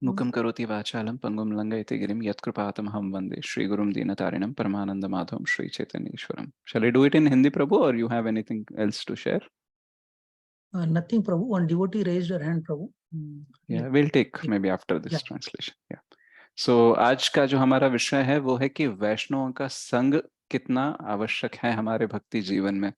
मुखं करोति वाचालं पंगुं लंघयति गिरिं यत्कृपातमहं वन्दे श्रीगुरुं दीनतारिणं परमानन्दमाधवं श्रीचैतन्येश्वरम्. Shall I do it in Hindi, Prabhu, or you have anything else to share? Nothing, Prabhu. One devotee raised her hand, Prabhu. Yeah, we'll take maybe after this translation. Yeah. So आज का जो हमारा विषय है वो है कि वैष्णवों का संग कितना आवश्यक है हमारे भक्ति जीवन में.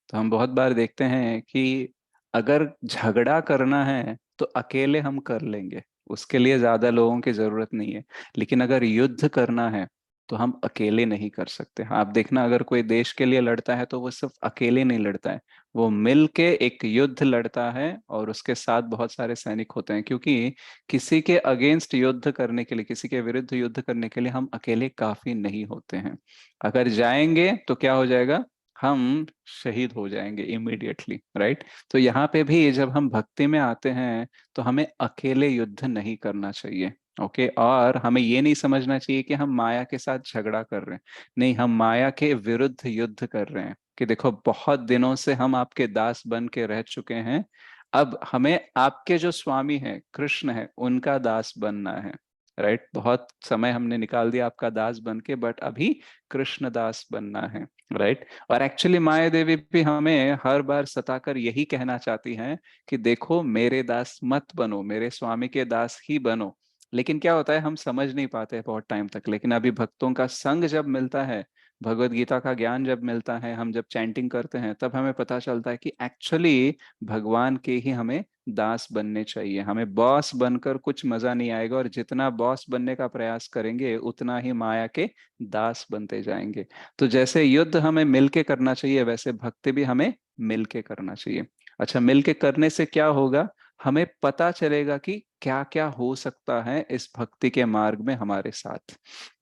तो हम बहुत बार देखते हैं कि अगर झगड़ा करना है तो अकेले हम कर लेंगे, उसके लिए ज्यादा लोगों की जरूरत नहीं है. लेकिन अगर युद्ध करना है तो हम अकेले नहीं कर सकते. आप देखना, अगर कोई देश के लिए लड़ता है तो वो सिर्फ अकेले नहीं लड़ता है, वो मिल के एक युद्ध लड़ता है और उसके साथ बहुत सारे सैनिक होते हैं. क्योंकि किसी के अगेंस्ट युद्ध करने के लिए, किसी के विरुद्ध युद्ध करने के लिए हम अकेले काफी नहीं होते हैं. अगर जाएंगे तो क्या हो जाएगा, हम शहीद हो जाएंगे इमीडिएटली, राइट. तो यहाँ पे भी जब हम भक्ति में आते हैं तो हमें अकेले युद्ध नहीं करना चाहिए. ओके, और हमें ये नहीं समझना चाहिए कि हम माया के साथ झगड़ा कर रहे हैं. नहीं, हम माया के विरुद्ध युद्ध कर रहे हैं कि देखो, बहुत दिनों से हम आपके दास बन के रह चुके हैं, अब हमें आपके जो स्वामी है कृष्ण है उनका दास बनना है. राइट, बहुत समय हमने निकाल दिया आपका दास बन के, बट अभी कृष्ण दास बनना है. राइट. और एक्चुअली माया देवी भी हमें हर बार सताकर यही कहना चाहती हैं कि देखो, मेरे दास मत बनो, मेरे स्वामी के दास ही बनो. लेकिन क्या होता है, हम समझ नहीं पाते बहुत टाइम तक. लेकिन अभी भक्तों का संग जब मिलता है, भगवत गीता का ज्ञान जब मिलता है, हम जब चैंटिंग करते हैं, तब हमें पता चलता है कि एक्चुअली भगवान के ही हमें दास बनने चाहिए. हमें बॉस बनकर कुछ मजा नहीं आएगा, और जितना बॉस बनने का प्रयास करेंगे उतना ही माया के दास बनते जाएंगे. तो जैसे युद्ध हमें मिलके करना चाहिए, वैसे भक्ति भी हमें मिलके करना चाहिए. अच्छा, मिलके करने से क्या होगा, हमें पता चलेगा कि क्या क्या हो सकता है इस भक्ति के मार्ग में हमारे साथ.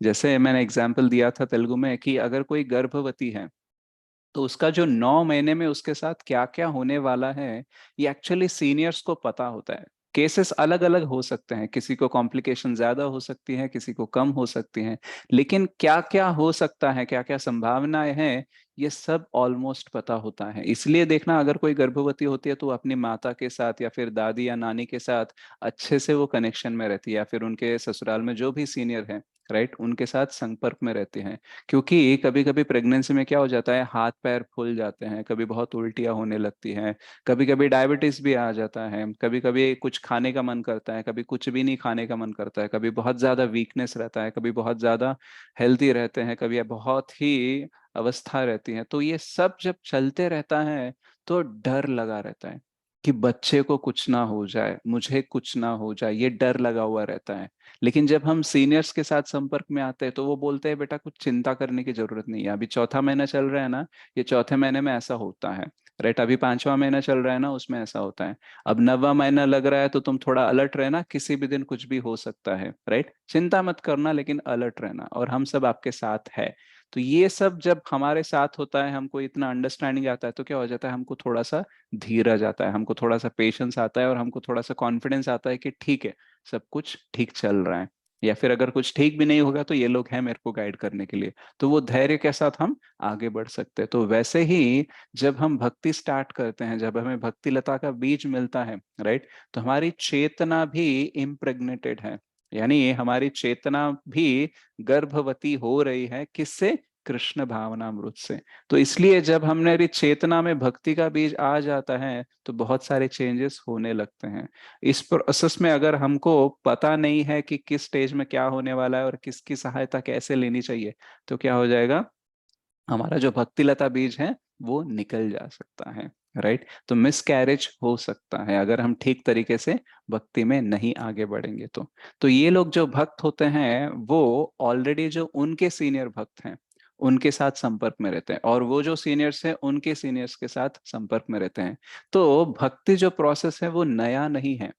जैसे मैंने एग्जाम्पल दिया था तेलुगु में कि अगर कोई गर्भवती है तो उसका जो 9 महीने में उसके साथ क्या क्या होने वाला है, ये एक्चुअली सीनियर्स को पता होता है. केसेस अलग अलग हो सकते हैं, किसी को कॉम्प्लिकेशन ज्यादा हो सकती है, किसी को कम हो सकती हैं. लेकिन क्या क्या हो सकता है, क्या क्या संभावनाएं हैं, ये सब ऑलमोस्ट पता होता है. इसलिए देखना, अगर कोई गर्भवती होती है तो वो अपनी माता के साथ या फिर दादी या नानी के साथ अच्छे से वो कनेक्शन में रहती है, या फिर उनके ससुराल में जो भी सीनियर है, राइट, उनके साथ संपर्क में रहती हैं. क्योंकि कभी कभी प्रेगनेंसी में क्या हो जाता है, हाथ पैर फूल जाते हैं, कभी बहुत उल्टियां होने लगती हैं, कभी कभी डायबिटीज भी आ जाता है, कभी कभी कुछ खाने का मन करता है, कभी कुछ भी नहीं खाने का मन करता है, कभी बहुत ज्यादा वीकनेस रहता है, कभी बहुत ज्यादा हेल्थी रहते हैं, कभी बहुत ही अवस्था रहती है. तो ये सब जब चलते रहता है तो डर लगा रहता है कि बच्चे को कुछ ना हो जाए, मुझे कुछ ना हो जाए, ये डर लगा हुआ रहता है. लेकिन जब हम सीनियर्स के साथ संपर्क में आते हैं तो वो बोलते हैं, बेटा कुछ चिंता करने की जरूरत नहीं है, अभी चौथा महीना चल रहा है ना, ये चौथे महीने में ऐसा होता है. राइट, अभी 5वां महीना चल रहा है ना, उसमें ऐसा होता है. अब 9वां महीना लग रहा है तो तुम थोड़ा अलर्ट रहना, किसी भी दिन कुछ भी हो सकता है. राइट, चिंता मत करना, लेकिन अलर्ट रहना, और हम सब आपके साथ है. तो ये सब जब हमारे साथ होता है, हमको इतना अंडरस्टैंडिंग आता है, तो क्या हो जाता है, हमको थोड़ा सा धीरज आता है, हमको थोड़ा सा पेशेंस आता है, और हमको थोड़ा सा कॉन्फिडेंस आता है कि ठीक है, सब कुछ ठीक चल रहा है. या फिर अगर कुछ ठीक भी नहीं होगा तो ये लोग हैं मेरे को गाइड करने के लिए. तो वो धैर्य के साथ हम आगे बढ़ सकते हैं. तो वैसे ही जब हम भक्ति स्टार्ट करते हैं, जब हमें भक्ति लता का बीज मिलता है, राइट, तो हमारी चेतना भी इम्प्रेग्नेटेड है. यानी हमारी चेतना भी गर्भवती हो रही है, किससे, कृष्ण भावनामृत से. तो इसलिए जब हमारी चेतना में भक्ति का बीज आ जाता है तो बहुत सारे चेंजेस होने लगते हैं. इस प्रोसेस में अगर हमको पता नहीं है कि किस स्टेज में क्या होने वाला है और किसकी सहायता कैसे लेनी चाहिए, तो क्या हो जाएगा, हमारा जो भक्ति लता बीज है वो निकल जा सकता है. राइट, तो मिस कैरेज हो सकता है अगर हम ठीक तरीके से भक्ति में नहीं आगे बढ़ेंगे. तो ये लोग जो भक्त होते हैं वो ऑलरेडी जो उनके सीनियर भक्त हैं उनके साथ संपर्क में रहते हैं, और वो जो सीनियर्स हैं उनके सीनियर्स के साथ संपर्क में रहते हैं. तो भक्ति जो प्रोसेस है वो नया नहीं है.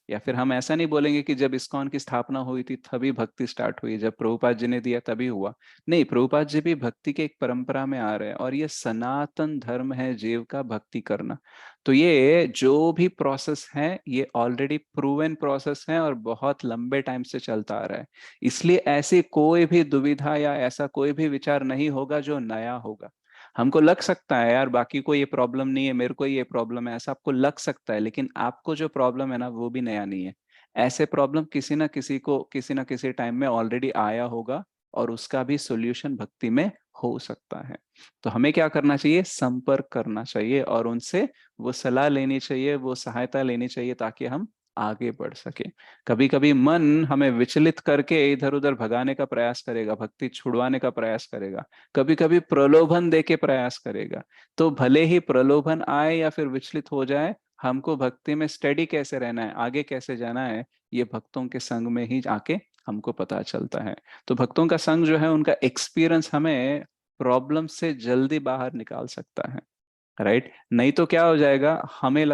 या फिर हम ऐसा नहीं बोलेंगे कि जब इस्कॉन की स्थापना हुई थी तभी भक्ति स्टार्ट हुई, जब प्रभुपाद जी ने दिया तभी हुआ. नहीं, प्रभुपाद जी भी भक्ति के एक परंपरा में आ रहे हैं, और ये सनातन धर्म है जीव का भक्ति करना. तो ये जो भी प्रोसेस है ये ऑलरेडी प्रूवन प्रोसेस है और बहुत लंबे टाइम से चलता आ रहा है. इसलिए ऐसी कोई भी दुविधा या ऐसा कोई भी विचार नहीं होगा जो नया होगा. हमको लग सकता है यार बाकी को ये प्रॉब्लम नहीं है, मेरे को ये प्रॉब्लम है, ऐसा आपको लग सकता है, लेकिन आपको जो प्रॉब्लम है ना वो भी नया नहीं है. ऐसे प्रॉब्लम किसी ना किसी को किसी ना किसी टाइम में ऑलरेडी आया होगा, और उसका भी सॉल्यूशन भक्ति में हो सकता है। तो हमें क्या करना चाहिए? संपर्क करना चाहिए और उनसे वो सलाह लेनी चाहिए, वो सहायता लेनी चाहिए, ताकि हम आगे बढ़ सके। कभी कभी मन हमें विचलित करके इधर उधर भगाने का प्रयास करेगा, भक्ति छुड़वाने का प्रयास करेगा, कभी कभी प्रलोभन दे के प्रयास करेगा। तो भले ही प्रलोभन आए या फिर विचलित हो जाए, हमको भक्ति में स्टेडी कैसे रहना है, आगे कैसे जाना है, ये भक्तों के संग में ही आके हमको पता चलता है। तो भक्तों का संग जो है, उनका एक्सपीरियंस हमें प्रॉब्लम से जल्दी बाहर निकाल सकता है, राइट? नहीं तो क्या हो जाएगा, हमें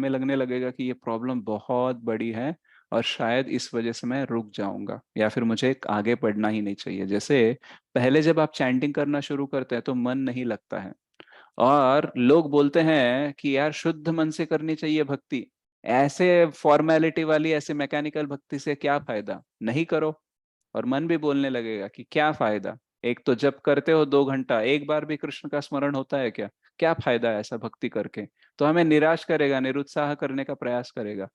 लगने लगेगा कि ये प्रॉब्लम बहुत बड़ी है, और शायद इस वजह से मैं रुक जाऊंगा, या फिर मुझे आगे बढ़ना ही नहीं चाहिए। जैसे पहले जब आप चैंटिंग करना शुरू करते हैं तो मन नहीं लगता है, और लोग बोलते हैं कि यार शुद्ध मन से करनी चाहिए भक्ति, ऐसे फॉर्मेलिटी वाली ऐसे मैकेनिकल भक्ति से क्या फायदा, नहीं करो। और मन भी बोलने लगेगा कि क्या फायदा, एक तो जब करते हो 2 घंटा, एक बार भी कृष्ण का स्मरण होता है क्या, क्या फायदा है ऐसा भक्ति करके। तो हमें निराश करेगा, निरुत्साह करने का प्रयास करेगा।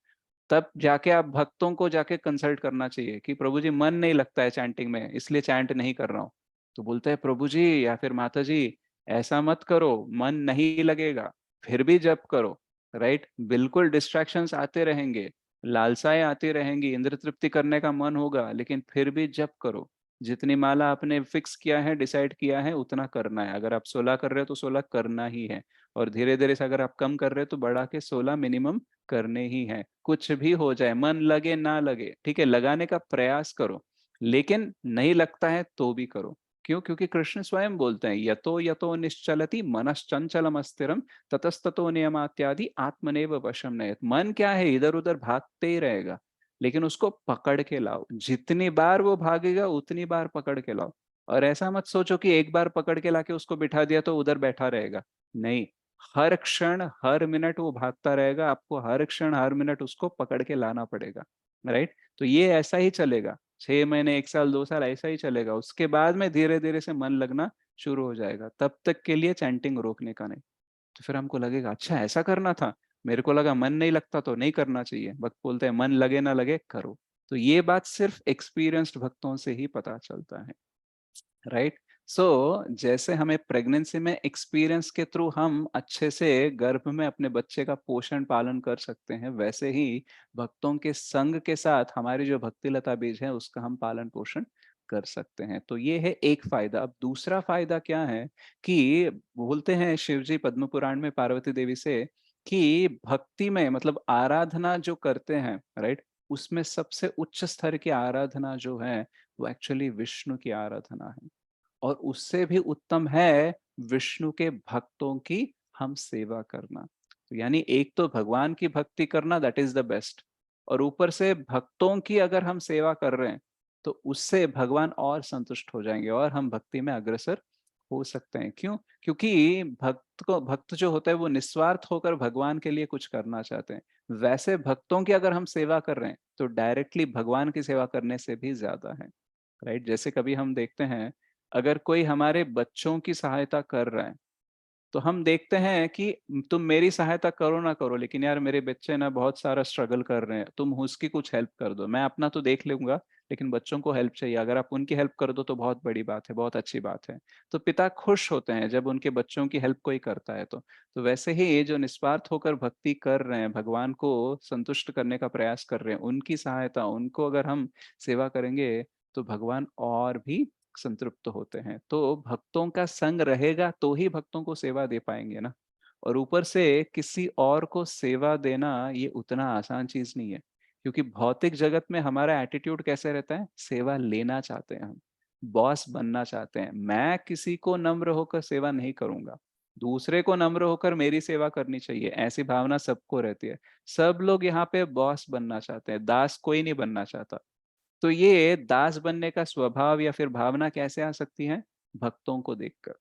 तब जाके आप भक्तों को जाके कंसल्ट करना चाहिए कि प्रभु जी मन नहीं लगता है चैंटिंग में, इसलिए चैंट नहीं कर रहा हूँ। तो बोलते हैं प्रभु जी या फिर माता जी, ऐसा मत करो, मन नहीं लगेगा, फिर भी जप करो, राइट? बिल्कुल डिस्ट्रैक्शंस आते रहेंगे, लालसाएं आती रहेंगी, इंद्र तृप्ति करने का मन होगा, लेकिन फिर भी जप करो। जितनी माला आपने फिक्स किया है, डिसाइड किया है, उतना करना है। अगर आप 16 कर रहे हो तो 16 करना ही है, और धीरे धीरे से अगर आप कम कर रहे हो तो बढ़ा के 16 मिनिमम करने ही है। कुछ भी हो जाए, मन लगे ना लगे, ठीक है, लगाने का प्रयास करो, लेकिन नहीं लगता है तो भी करो। क्यों? क्योंकि कृष्ण स्वयं बोलते हैं, यतो यतो निश्चलति मनश्चंचलम अस्थिरम ततस्ततो नियमात्यादि आत्मनेव वशम नयत। मन क्या है, इधर उधर भागते ही रहेगा, लेकिन उसको पकड़ के लाओ। जितनी बार वो भागेगा उतनी बार पकड़ के लाओ। और ऐसा मत सोचो कि एक बार पकड़ के लाके उसको बिठा दिया तो उधर बैठा रहेगा। नहीं, हर क्षण हर मिनट वो भागता रहेगा, आपको हर क्षण हर मिनट उसको पकड़ के लाना पड़ेगा, राइट? तो ये ऐसा ही चलेगा, 6 महीने, 1 साल, 2 साल ऐसा ही चलेगा। उसके बाद में धीरे धीरे से मन लगना शुरू हो जाएगा। तब तक के लिए चैंटिंग रोकने का नहीं। तो फिर हमको लगेगा अच्छा ऐसा करना था, मेरे को लगा मन नहीं लगता तो नहीं करना चाहिए। भक्त बोलते हैं मन लगे ना लगे करो। तो ये बात सिर्फ एक्सपीरियंस्ड भक्तों से ही पता चलता है, राइट? सो जैसे हमें प्रेगनेंसी में एक्सपीरियंस के थ्रू हम अच्छे से गर्भ में अपने बच्चे का पोषण पालन कर सकते हैं, वैसे ही भक्तों के संग के साथ हमारी जो भक्ति लता बीज है उसका हम पालन पोषण कर सकते हैं। तो ये है एक फायदा। अब दूसरा फायदा क्या है कि बोलते हैं शिव जी पद्म पुराण में पार्वती देवी से कि भक्ति में मतलब आराधना जो करते हैं, राइट, उसमें सबसे उच्च स्तर की आराधना जो है वो एक्चुअली विष्णु की आराधना है। और उससे भी उत्तम है विष्णु के भक्तों की हम सेवा करना। तो यानी एक तो भगवान की भक्ति करना, दैट इज द बेस्ट, और ऊपर से भक्तों की अगर हम सेवा कर रहे हैं तो उससे भगवान और संतुष्ट हो जाएंगे और हम भक्ति में अग्रसर हो सकते हैं। क्यों? क्योंकि भक्त जो होता है वो निस्वार्थ होकर भगवान के लिए कुछ करना चाहते हैं। वैसे भक्तों की अगर हम सेवा कर रहे हैं तो डायरेक्टली भगवान की सेवा करने से भी ज्यादा है, राइट? जैसे कभी हम देखते हैं, अगर कोई हमारे बच्चों की सहायता कर रहा है तो हम देखते हैं कि तुम मेरी सहायता करो ना करो, लेकिन यार मेरे बच्चे ना बहुत सारा स्ट्रगल कर रहे हैं, तुम उसकी कुछ हेल्प कर दो, मैं अपना तो देख लूंगा, लेकिन बच्चों को हेल्प चाहिए, अगर आप उनकी हेल्प कर दो तो बहुत बड़ी बात है, बहुत अच्छी बात है। तो पिता खुश होते हैं जब उनके बच्चों की हेल्प कोई करता है। तो वैसे ही ये जो निस्वार्थ होकर भक्ति कर रहे हैं, भगवान को संतुष्ट करने का प्रयास कर रहे हैं, उनकी सहायता, उनको अगर हम सेवा करेंगे तो भगवान और भी संतृप्त होते हैं। तो भक्तों का संग रहेगा तो ही भक्तों को सेवा दे पाएंगे ना। और ऊपर से किसी और को सेवा देना ये उतना आसान चीज नहीं है, क्योंकि भौतिक जगत में हमारा एटीट्यूड कैसे रहता है, सेवा लेना चाहते हैं हम, बॉस बनना चाहते हैं। मैं किसी को नम्र होकर सेवा नहीं करूंगा, दूसरे को नम्र होकर मेरी सेवा करनी चाहिए, ऐसी भावना सबको रहती है। सब लोग यहाँ पे बॉस बनना चाहते हैं, दास कोई नहीं बनना चाहता। तो ये दास बनने का स्वभाव या फिर भावना कैसे आ सकती है? भक्तों को देखकर।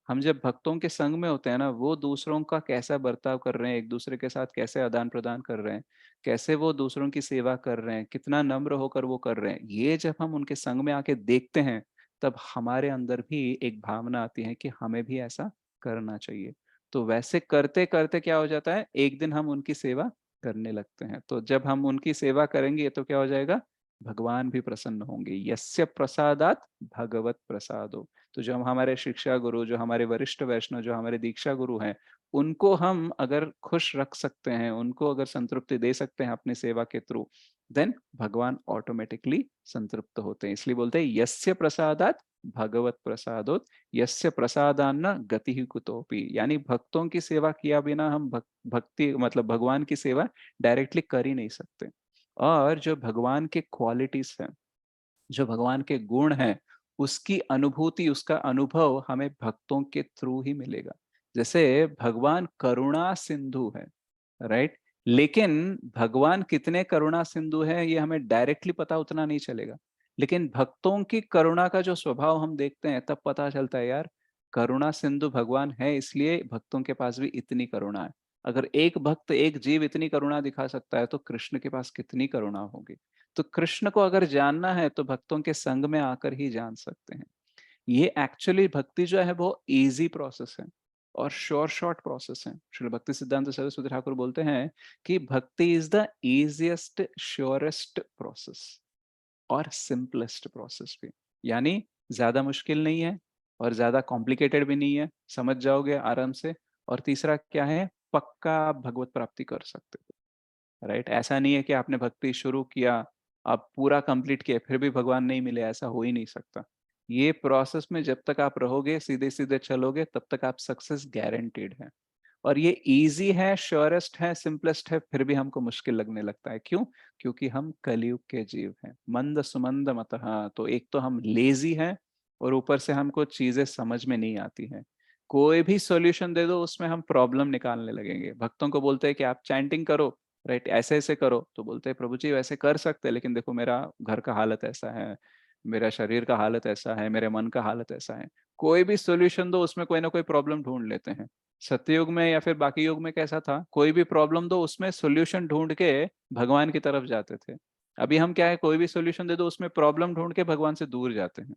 हम जब भक्तों के संग में होते हैं ना, वो दूसरों का कैसा बर्ताव कर रहे हैं, एक दूसरे के साथ कैसे आदान प्रदान कर रहे हैं, कैसे वो दूसरों की सेवा कर रहे हैं, कितना नम्र होकर वो कर रहे हैं, ये जब हम उनके संग में आके देखते हैं तब हमारे अंदर भी एक भावना आती है कि हमें भी ऐसा करना चाहिए। तो वैसे करते करते क्या हो जाता है, एक दिन हम उनकी सेवा करने लगते हैं। तो जब हम उनकी सेवा करेंगे तो क्या हो जाएगा, भगवान भी प्रसन्न होंगे। यस्य प्रसादात भगवत प्रसादो। तो जो हमारे शिक्षा गुरु, जो हमारे वरिष्ठ वैष्णव, जो हमारे दीक्षा गुरु हैं, उनको हम अगर खुश रख सकते हैं, उनको अगर संतृप्ति दे सकते हैं अपनी सेवा के थ्रू, देन भगवान ऑटोमेटिकली संतृप्त होते हैं। इसलिए बोलते हैं यस्य प्रसादात भगवत प्रसादोत यस्य प्रसादान्न गति ही कुतोपि। यानी भक्तों की सेवा किया बिना हम भक्ति मतलब भगवान की सेवा डायरेक्टली कर ही नहीं सकते। और जो भगवान के क्वालिटीज हैं, जो भगवान के गुण हैं, उसकी अनुभूति, उसका अनुभव हमें भक्तों के थ्रू ही मिलेगा। जैसे भगवान करुणा सिंधु है, राइट, लेकिन भगवान कितने करुणा सिंधु है ये हमें डायरेक्टली पता उतना नहीं चलेगा। लेकिन भक्तों की करुणा का जो स्वभाव हम देखते हैं तब पता चलता है यार, करुणा सिंधु भगवान है, इसलिए भक्तों के पास भी इतनी करुणा है। अगर एक भक्त, एक जीव इतनी करुणा दिखा सकता है तो कृष्ण के पास कितनी करुणा होगी। तो कृष्ण को अगर जानना है तो भक्तों के संग में आकर ही जान सकते हैं। ये एक्चुअली भक्ति जो है वो इजी प्रोसेस है और शॉर्ट प्रोसेस है। श्रील भक्ति सिद्धांत सरस्वती ठाकुर बोलते हैं कि भक्ति is the easiest surest process और सिंपलेस्ट प्रोसेस भी। यानी ज्यादा मुश्किल नहीं है और ज्यादा कॉम्प्लिकेटेड भी नहीं है, समझ जाओगे आराम से। और तीसरा क्या है, पक्का आप भगवत प्राप्ति कर सकते हो, राइट। ऐसा नहीं है कि आपने भक्ति शुरू किया, आप पूरा कंप्लीट किया, फिर भी भगवान नहीं मिले, ऐसा हो ही नहीं सकता। ये प्रोसेस में जब तक आप रहोगे, सीधे सीधे चलोगे, तब तक आप सक्सेस गारंटीड है। और ये इजी है, श्योरेस्ट है, सिंपलेस्ट है, फिर भी हमको मुश्किल लगने लगता है। क्यों? क्योंकि हम कलयुग के जीव हैं, मंद सुमंद मतः। तो एक तो हम लेजी हैं और ऊपर से हमको चीजें समझ में नहीं आती हैं। कोई भी सॉल्यूशन दे दो उसमें हम प्रॉब्लम निकालने लगेंगे। भक्तों को बोलते हैं कि आप चैंटिंग करो, राइट, ऐसे ऐसे करो, तो बोलते हैं प्रभु जी वैसे कर सकते हैं, लेकिन देखो मेरा घर का हालत ऐसा है, मेरा शरीर का हालत ऐसा है, मेरे मन का हालत ऐसा है। कोई भी सॉल्यूशन दो उसमें कोई ना कोई प्रॉब्लम ढूंढ लेते हैं। सत्ययुग में या फिर बाकी युग में कैसा था, कोई भी प्रॉब्लम दो उसमें सॉल्यूशन ढूंढ के भगवान की तरफ जाते थे। अभी हम क्या है, कोई भी सॉल्यूशन दे दो उसमें प्रॉब्लम ढूंढ के भगवान से दूर जाते हैं,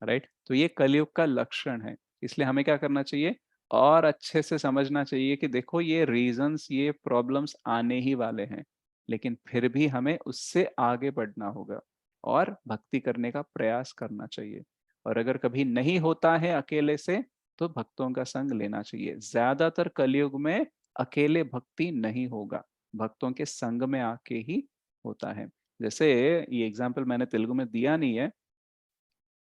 राइट। तो ये कलयुग का लक्षण है। इसलिए हमें क्या करना चाहिए, और अच्छे से समझना चाहिए कि देखो ये रीजंस, ये प्रॉब्लम्स आने ही वाले हैं, लेकिन फिर भी हमें उससे आगे बढ़ना होगा और भक्ति करने का प्रयास करना चाहिए। और अगर कभी नहीं होता है अकेले से, तो भक्तों का संग लेना चाहिए। ज्यादातर कलयुग में अकेले भक्ति नहीं होगा, भक्तों के संग में आके ही होता है। जैसे ये एग्जाम्पल मैंने तेलुगु में दिया नहीं है।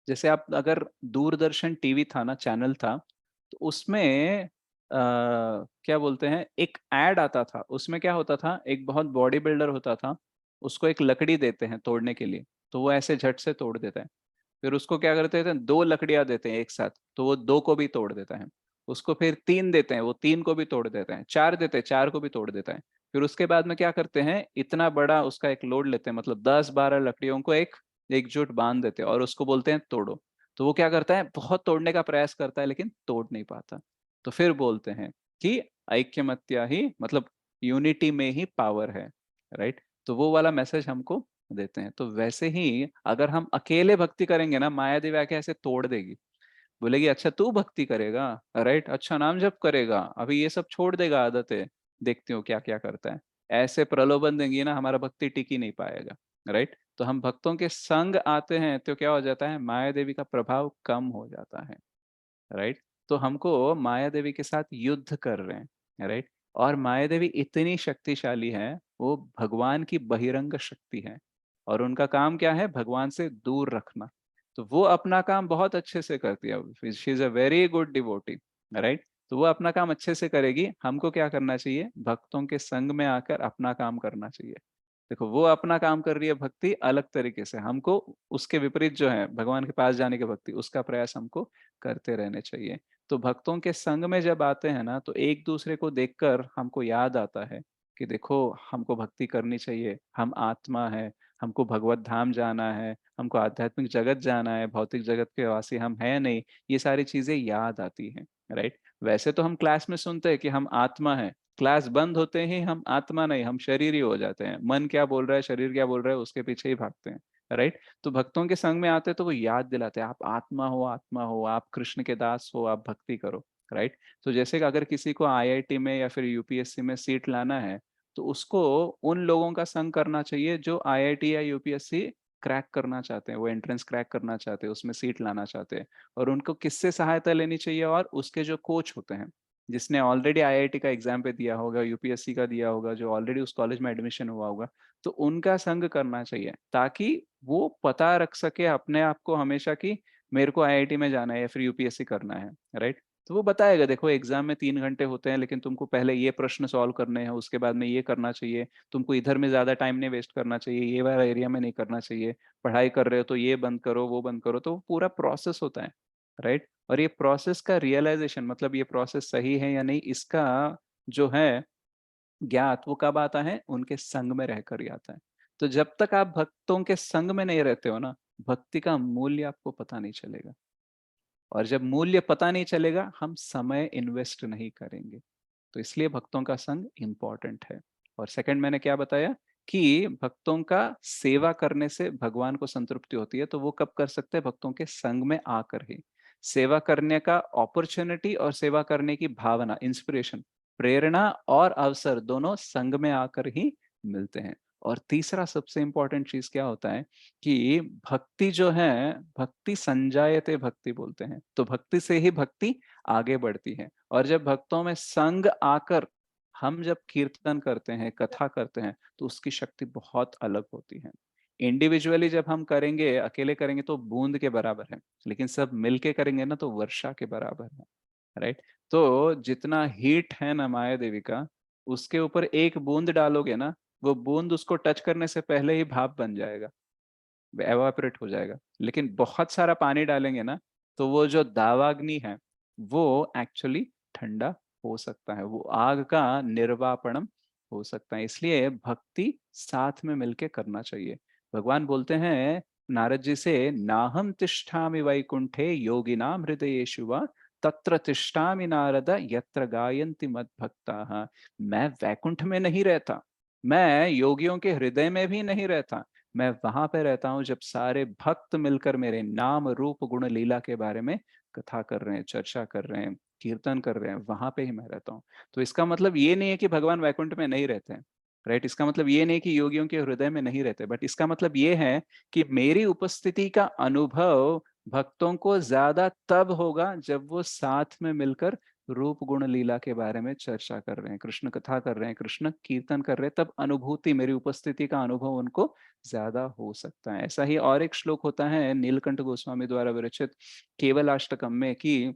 जैसे आप अगर दूरदर्शन टीवी था ना, चैनल था, तो उसमें क्या बोलते हैं, एक एड आता था। उसमें क्या होता था, एक बहुत बॉडी बिल्डर होता था, उसको एक लकड़ी देते हैं तोड़ने के लिए, तो वो ऐसे झट से तोड़ देता है। फिर उसको क्या करते हैं, दो लकड़ियां देते हैं एक साथ, तो वो दो को भी तोड़ देता है। उसको फिर तीन देते हैं, वो तीन को भी तोड़ देता है। चार देते हैं, चार को भी तोड़ देता है। फिर उसके बाद में क्या करते हैं, इतना बड़ा उसका एक लोड लेते हैं, मतलब 10-12 लकड़ियों को एक एकजुट बांध देते हैं और उसको बोलते हैं तोड़ो। तो वो क्या करता है, बहुत तोड़ने का प्रयास करता है लेकिन तोड़ नहीं पाता। तो फिर बोलते हैं कि ऐक्यमत्या ही मतलब यूनिटी में ही पावर है, राइट। तो वो वाला मैसेज हमको देते हैं। तो वैसे ही अगर हम अकेले भक्ति करेंगे ना, माया देवी आके ऐसे तोड़ देगी, बोलेगी अच्छा तू भक्ति करेगा, राइट, अच्छा नाम जप करेगा, अभी ये सब छोड़ देगा आदतें, देखती हूँ क्या क्या करता है। ऐसे प्रलोभन देंगी ना, हमारा भक्ति टिक ही नहीं पाएगा, राइट। तो हम भक्तों के संग आते हैं तो क्या हो जाता है, माया देवी का प्रभाव कम हो जाता है, राइट। तो हमको माया देवी के साथ युद्ध कर रहे हैं, राइट। और माया देवी इतनी शक्तिशाली है, वो भगवान की बहिरंग शक्ति है, और उनका काम क्या है, भगवान से दूर रखना। तो वो अपना काम बहुत अच्छे से करती है, she is a very good devotee, right. तो वो अपना काम अच्छे से करेगी, हमको क्या करना चाहिए, भक्तों के संग में आकर अपना काम करना चाहिए। देखो वो अपना काम कर रही है भक्ति अलग तरीके से, हमको उसके विपरीत जो है भगवान के पास जाने की भक्ति, उसका प्रयास हमको करते रहने चाहिए। तो भक्तों के संग में जब आते हैं ना, तो एक दूसरे को देखकर हमको याद आता है कि देखो हमको भक्ति करनी चाहिए, हम आत्मा है, हमको भगवत धाम जाना है, हमको आध्यात्मिक जगत जाना है, भौतिक जगत के वासी हम है नहीं। ये सारी चीजें याद आती हैं, राइट। वैसे तो हम क्लास में सुनते हैं कि हम आत्मा है, क्लास बंद होते ही हम आत्मा नहीं, हम शरीर ही हो जाते हैं। मन क्या बोल रहा है, शरीर क्या बोल रहा है, उसके पीछे ही भागते हैं, राइट। तो भक्तों के संग में आते तो वो याद दिलाते हैं, आप आत्मा हो, आत्मा हो, आप कृष्ण के दास हो, आप भक्ति करो, राइट। तो जैसे कि अगर किसी को आईआईटी में या फिर यूपीएससी में सीट लाना है, तो उसको उन लोगों का संग करना चाहिए जो आईआईटी या यूपीएससी क्रैक करना चाहते हैं, वो एंट्रेंस क्रैक करना चाहते हैं, उसमें सीट लाना चाहते हैं। और उनको किससे सहायता लेनी चाहिए, और उसके जो कोच होते हैं, जिसने ऑलरेडी आईआईटी का एग्जाम पे दिया होगा, यूपीएससी का दिया होगा, जो ऑलरेडी उस कॉलेज में एडमिशन हुआ होगा, तो उनका संग करना चाहिए, ताकि वो पता रख सके अपने आप को हमेशा कि मेरे को आईआईटी में जाना है या फिर यूपीएससी करना है, राइट। तो वो बताएगा, देखो एग्जाम में 3 घंटे होते हैं, लेकिन तुमको पहले ये प्रश्न सॉल्व करने हैं, उसके बाद में ये करना चाहिए, तुमको इधर में ज्यादा टाइम नहीं वेस्ट करना चाहिए, ये वाला एरिया में नहीं करना चाहिए, पढ़ाई कर रहे हो तो ये बंद करो, वो बंद करो। तो पूरा प्रोसेस होता है, राइट। और ये प्रोसेस का रियलाइजेशन, मतलब ये प्रोसेस सही है या नहीं, इसका जो है ज्ञात, वो कब आता है, उनके संग में रहकर ही आता है। तो जब तक आप भक्तों के संग में नहीं रहते हो ना, भक्ति का मूल्य आपको पता नहीं चलेगा। और जब मूल्य पता नहीं चलेगा, हम समय इन्वेस्ट नहीं करेंगे। तो इसलिए भक्तों का संग इंपॉर्टेंट है। और सेकंड मैंने क्या बताया कि भक्तों का सेवा करने से भगवान को संतृप्ति होती है, तो वो कब कर सकते हैं, भक्तों के संग में आकर ही। सेवा करने का अपॉर्चुनिटी और सेवा करने की भावना, इंस्पिरेशन, प्रेरणा और अवसर दोनों संग में आकर ही मिलते हैं। और तीसरा सबसे इंपॉर्टेंट चीज क्या होता है कि भक्ति जो है, भक्ति संजायते भक्ति बोलते हैं, तो भक्ति से ही भक्ति आगे बढ़ती है। और जब भक्तों में संग आकर हम जब कीर्तन करते हैं, कथा करते हैं, तो उसकी शक्ति बहुत अलग होती है। इंडिविजुअली जब हम करेंगे, अकेले करेंगे तो बूंद के बराबर है, लेकिन सब मिलके करेंगे ना तो वर्षा के बराबर है, राइट। तो जितना हीट है ना माया देवी का, उसके ऊपर एक बूंद डालोगे ना, वो बूंद उसको टच करने से पहले ही भाप बन जाएगा, एवापोरेट हो जाएगा। लेकिन बहुत सारा पानी डालेंगे ना, तो वो जो दावाग्नि है वो एक्चुअली ठंडा हो सकता है, वो आग का निर्वापणम हो सकता है। इसलिए भक्ति साथ में मिलके करना चाहिए। भगवान बोलते हैं नारद जी से, नाहम तिष्ठामि वैकुंठे योगिनाम हृदयेषु वा तत्र तिष्ठामि नारद यत्र गायन्ति मद भक्ताः। मैं वैकुंठ में नहीं रहता, मैं योगियों के हृदय में भी नहीं रहता, मैं वहां पे रहता हूँ जब सारे भक्त मिलकर मेरे नाम रूप गुण लीला के बारे में कथा कर रहे हैं, चर्चा कर रहे हैं, कीर्तन कर रहे हैं, वहां पे ही मैं रहता हूँ। तो इसका मतलब ये नहीं है कि भगवान वैकुंठ में नहीं रहते हैं, राइट। इसका मतलब ये नहीं कि योगियों के हृदय में नहीं रहते, बट इसका मतलब ये है कि मेरी उपस्थिति का अनुभव भक्तों को ज्यादा तब होगा जब वो साथ में मिलकर रूप गुण लीला के बारे में चर्चा कर रहे हैं, कृष्ण कथा कर रहे हैं, कृष्ण कीर्तन कर रहे हैं, तब अनुभूति, मेरी उपस्थिति का अनुभव उनको ज्यादा हो सकता है। ऐसा ही और एक श्लोक होता है नीलकंठ गोस्वामी द्वारा विरचित केवलाष्टकम में कि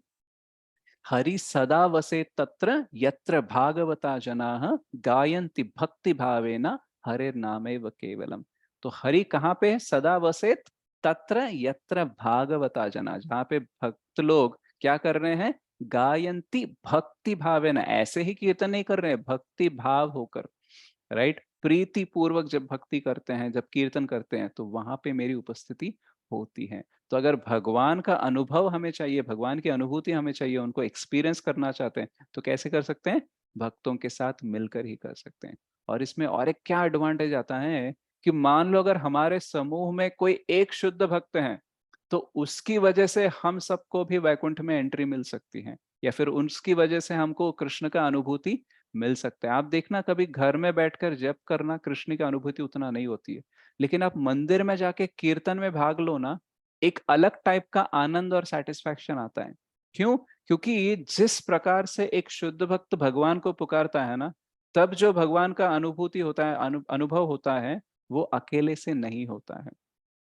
हरि सदा वसे तत्र यत्र भागवता जनाः गायन्ति भक्ति भावेन हरे नामेव केवलम। तो हरि कहाँ पे है, सदा वसेत तत्र यत्र भागवता जना, जहाँ पे भक्त लोग क्या कर रहे हैं, गायन्ति भक्ति भावेन, ऐसे ही कीर्तन नहीं कर रहे हैं, भक्ति भाव होकर, राइट। प्रीति पूर्वक जब भक्ति करते हैं, जब कीर्तन करते हैं, तो वहां पे मेरी उपस्थिति होती है। तो अगर भगवान का अनुभव हमें चाहिए, भगवान की अनुभूति हमें चाहिए, उनको एक्सपीरियंस करना चाहते हैं, तो कैसे कर सकते हैं, भक्तों के साथ मिलकर ही कर सकते हैं। और इसमें और एक क्या एडवांटेज आता है कि मान लो अगर हमारे समूह में कोई एक शुद्ध भक्त है, तो उसकी वजह से हम सबको भी वैकुंठ में एंट्री मिल सकती है, या फिर उसकी वजह से हमको कृष्ण का अनुभूति मिल सकता है। आप देखना कभी घर में बैठकर जप करना, कृष्ण की अनुभूति उतना नहीं होती है, लेकिन आप मंदिर में जाके कीर्तन में भाग लो ना, एक अलग टाइप का आनंद और सेटिस्फैक्शन आता है। क्यों? क्योंकि जिस प्रकार से एक शुद्ध भक्त भगवान को पुकारता है ना, तब जो भगवान का अनुभूति होता है, अनुभव होता है, वो अकेले से नहीं होता है।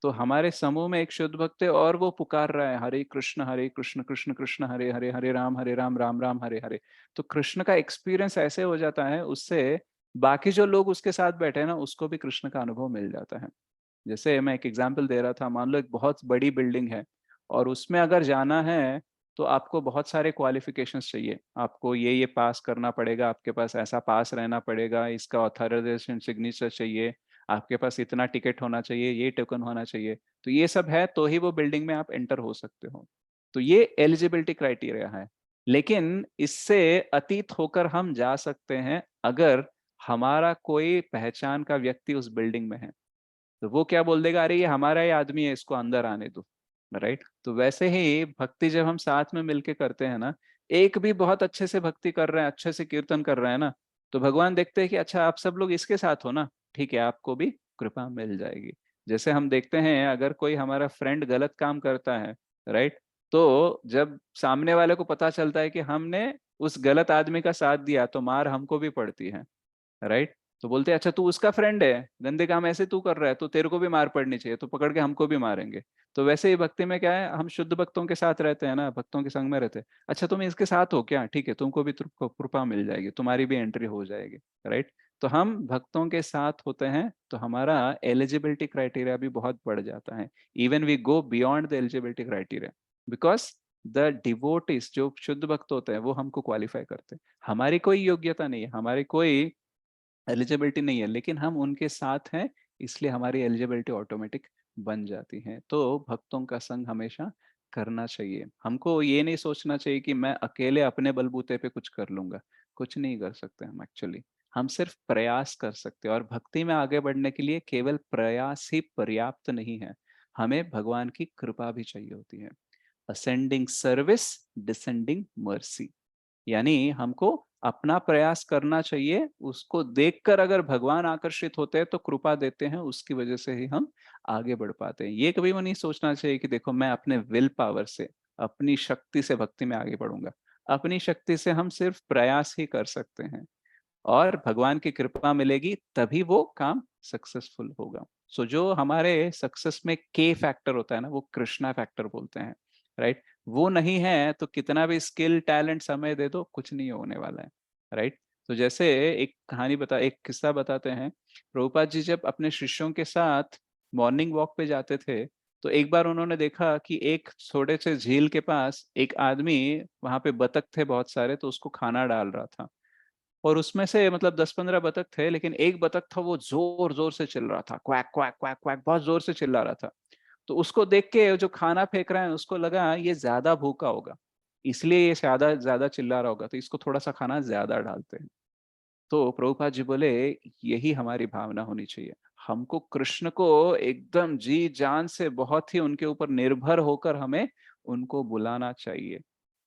तो हमारे समूह में एक शुद्ध भक्त है और वो पुकार रहा है हरे कृष्ण कृष्ण कृष्ण हरे हरे, हरे राम राम राम हरे हरे। तो कृष्ण का एक्सपीरियंस ऐसे हो जाता है, उससे बाकी जो लोग उसके साथ बैठे हैं ना, उसको भी कृष्ण का अनुभव मिल जाता है। जैसे मैं एक एग्जांपल दे रहा था, मान लो एक बहुत बड़ी बिल्डिंग है और उसमें अगर जाना है तो आपको बहुत सारे क्वालिफिकेशंस चाहिए, आपको ये पास करना पड़ेगा, आपके पास ऐसा पास रहना पड़ेगा, इसका ऑथराइजेशन सिग्नेचर चाहिए, आपके पास इतना टिकट होना चाहिए, ये टोकन होना चाहिए। तो ये सब है तो ही वो बिल्डिंग में आप एंटर हो सकते हो। तो ये एलिजिबिलिटी क्राइटेरिया है। लेकिन इससे अतीत होकर हम जा सकते हैं अगर हमारा कोई पहचान का व्यक्ति उस बिल्डिंग में है, तो वो क्या बोल देगा, अरे ये हमारा ही आदमी है, इसको अंदर आने दो, राइट। तो वैसे ही भक्ति जब हम साथ में मिलके करते हैं ना, एक भी बहुत अच्छे से भक्ति कर रहे हैं, अच्छे से कीर्तन कर रहे हैं ना, तो भगवान देखते हैं कि अच्छा आप सब लोग इसके साथ हो ना, ठीक है, आपको भी कृपा मिल जाएगी। जैसे हम देखते हैं अगर कोई हमारा फ्रेंड गलत काम करता है, राइट, तो जब सामने वाले को पता चलता है कि हमने उस गलत आदमी का साथ दिया तो मार हमको भी पड़ती है, राइट। तो बोलते हैं अच्छा तू उसका फ्रेंड है, गंदे काम ऐसे तू कर रहा है तो तेरे को भी मार पड़नी चाहिए, तो पकड़ के हमको भी मारेंगे। तो वैसे ही भक्ति में क्या है, हम शुद्ध भक्तों के साथ रहते हैं ना, भक्तों के संग में रहते हैं, अच्छा तुम इसके साथ हो क्या, ठीक है, तुमको भी कृपा मिल जाएगी, तुम्हारी भी एंट्री हो जाएगी, राइट। तो हम भक्तों के साथ होते हैं तो हमारा एलिजिबिलिटी क्राइटेरिया भी बहुत बढ़ जाता है। Even we go beyond the eligibility criteria, because the devotees जो शुद्ध भक्त होते हैं वो हमको क्वालिफाई करते हैं। हमारी कोई योग्यता नहीं है, हमारी कोई एलिजिबिलिटी नहीं है, लेकिन हम उनके साथ हैं, इसलिए हमारी एलिजिबिलिटी ऑटोमेटिक बन जाती है। तो भक्तों का संग हमेशा करना चाहिए। हमको ये नहीं सोचना चाहिए कि मैं अकेले अपने बलबूते पे कुछ कर लूंगा, कुछ नहीं कर सकते हम एक्चुअली। हम सिर्फ प्रयास कर सकते हैं, और भक्ति में आगे बढ़ने के लिए केवल प्रयास ही पर्याप्त नहीं है, हमें भगवान की कृपा भी चाहिए होती है। असेंडिंग सर्विस, डिसेंडिंग मर्सी, यानी हमको अपना प्रयास करना चाहिए, उसको देखकर अगर भगवान आकर्षित होते हैं तो कृपा देते हैं, उसकी वजह से ही हम आगे बढ़ पाते हैं। ये कभी वो नहीं सोचना चाहिए कि देखो मैं अपने विल पावर से, अपनी शक्ति से भक्ति में आगे बढ़ूंगा। अपनी शक्ति से हम सिर्फ प्रयास ही कर सकते हैं, और भगवान की कृपा मिलेगी तभी वो काम सक्सेसफुल होगा। सो जो हमारे सक्सेस में के फैक्टर होता है ना, वो कृष्णा फैक्टर बोलते हैं, राइट। वो नहीं है तो कितना भी स्किल टैलेंट समय दे दो, कुछ नहीं होने वाला है, राइट। तो जैसे एक किस्सा बताते हैं, प्रभुपाद जी जब अपने शिष्यों के साथ मॉर्निंग वॉक पे जाते थे, तो एक बार उन्होंने देखा कि एक छोटे से झील के पास एक आदमी, वहां पे बतख थे बहुत सारे, तो उसको खाना डाल रहा था। और उसमें से मतलब 10-15 बतख थे, लेकिन एक बतख था वो जोर जोर से चिल्ला रहा था, क्वैक क्वैक क्वैक क्वैक, बहुत जोर से चिल्ला रहा था। तो उसको देख के जो खाना फेंक रहा है उसको लगा ये ज्यादा भूखा होगा, इसलिए ये ज्यादा ज्यादा चिल्ला रहा होगा, तो इसको थोड़ा सा खाना ज्यादा डालते हैं। तो प्रभुपाद जी बोले यही हमारी भावना होनी चाहिए। हमको कृष्ण को एकदम जी जान से, बहुत ही उनके ऊपर निर्भर होकर हमें उनको बुलाना चाहिए,